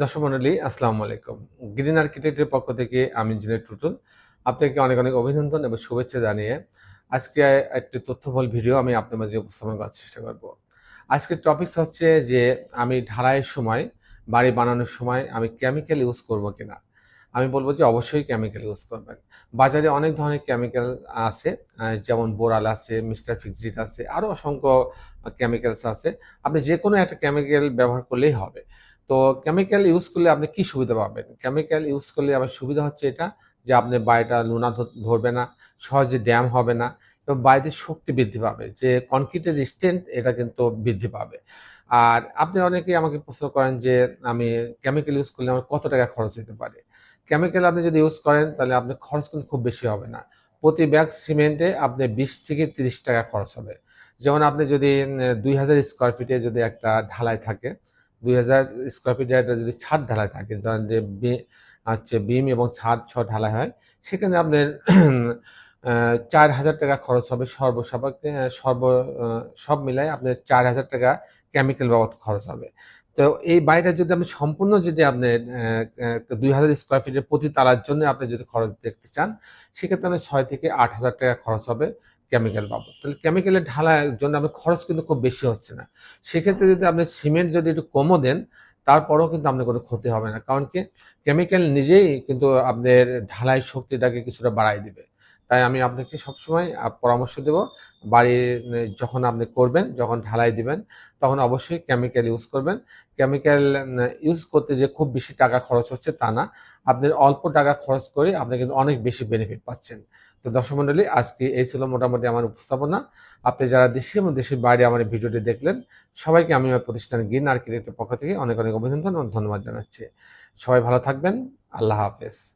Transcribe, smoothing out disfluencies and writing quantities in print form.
দর্শক মণ্ডলী আসসালামু আলাইকুম। গ্রিন আর্কিটেক্টের পক্ষ থেকে আমি ইঞ্জিনিয়ার টুটুল। আপনাকে অনেক অনেক অভিনন্দন এবং শুভেচ্ছা জানিয়ে আজকে একটি তথ্যবহুল ভিডিও আমি আপনার মাঝে উপস্থাপন করার চেষ্টা করব। আজকের টপিকস হচ্ছে যে আমি ঢালাইয়ের সময়, বাড়ি বানানোর সময় আমি কেমিক্যাল ইউজ করব কিনা? আমি বলব যে অবশ্যই কেমিক্যাল ইউজ করবেন। বাজারে অনেক ধরনের কেমিক্যাল আছে, যেমন বোরাল আছে, মিস্টার ফিক্সিট আছে, আরও অসংখ্য কেমিক্যালস আছে। আপনি যেকোনো একটা কেমিক্যাল ব্যবহার করলেই হবে। তো কেমিক্যাল ইউজ করলে আপনি কি সুবিধা পাবেন? কেমিক্যাল ইউজ করলে আমার সুবিধা হচ্ছে এটা যে আপনার বাড়িটা নোনা ধরবে না, সহজে ড্যাম হবে না এবং বাড়িতে শক্তি বৃদ্ধি পাবে। যে কনক্রিটের স্ট্রেংথ এটা কিন্তু বৃদ্ধি পাবে। আর আপনি অনেকেই আমাকে প্রশ্ন করেন যে আমি কেমিক্যাল ইউজ করলে আমার কত টাকা খরচ হতে পারে? কেমিক্যাল আপনি যদি ইউজ করেন তাহলে আপনার খরচ কিন্তু খুব বেশি হবে না। প্রতি ব্যাগ সিমেন্টে আপনার 20 থেকে 30 টাকা খরচ হবে। যেমন আপনি যদি ২,০০০ স্কয়ার ফিটে যদি একটা ঢালাই থাকে, ২,০০০ স্কয়ার ফিটের একটা যদি ছাদ ঢালাই থাকে, ধরেন যে বিম এবং ছাদ ঢালাই হয়, সেখানে আপনার ৪,০০০ টাকা খরচ হবে সব মিলায় আপনার ৪,০০০ টাকা কেমিক্যাল বাবদ খরচ হবে। তো এই বাড়িটা যদি আপনি সম্পূর্ণ যদি আপনার ২,০০০ স্কয়ার ফিটের প্রতি তালার জন্য আপনি যদি খরচ দেখতে চান, সেক্ষেত্রে আপনার ৬ থেকে ৮,০০০ টাকা খরচ হবে কেমিক্যাল বাবদ। তাহলে কেমিক্যালের ঢালাইয়ের জন্য আপনার খরচ কিন্তু খুব বেশি হচ্ছে না। সেক্ষেত্রে যদি আপনি সিমেন্ট যদি একটু কমও দেন, তারপরেও কিন্তু আপনার কোনো ক্ষতি হবে না। কারণ কি? কেমিক্যাল নিজেই কিন্তু আপনার ঢালাই শক্তিটাকে কিছুটা বাড়ায় দিবে। তাই আমি আপনাকে সবসময় পরামর্শ দেব, বাড়ির যখন আপনি করবেন, যখন ঢালাই দিবেন, তখন অবশ্যই কেমিক্যাল ইউজ করবেন। কেমিক্যাল ইউজ করতে যে খুব বেশি টাকা খরচ হচ্ছে তা না। আপনার অল্প টাকা খরচ করে আপনি কিন্তু অনেক বেশি বেনিফিট পাচ্ছেন। তো দর্শক মণ্ডলী, আজকে এই ছিল মোটামুটি আমার উপস্থাপনা। আপনি যারা দেশে এবং দেশের বাইরে আমার এই ভিডিওটি দেখলেন, সবাইকে আমি আমার প্রতিষ্ঠান গ্রিন আর্কিটেক্টের পক্ষ থেকে অনেক অনেক অভিনন্দন এবং ধন্যবাদ জানাচ্ছি। সবাই ভালো থাকবেন। আল্লাহ হাফেজ।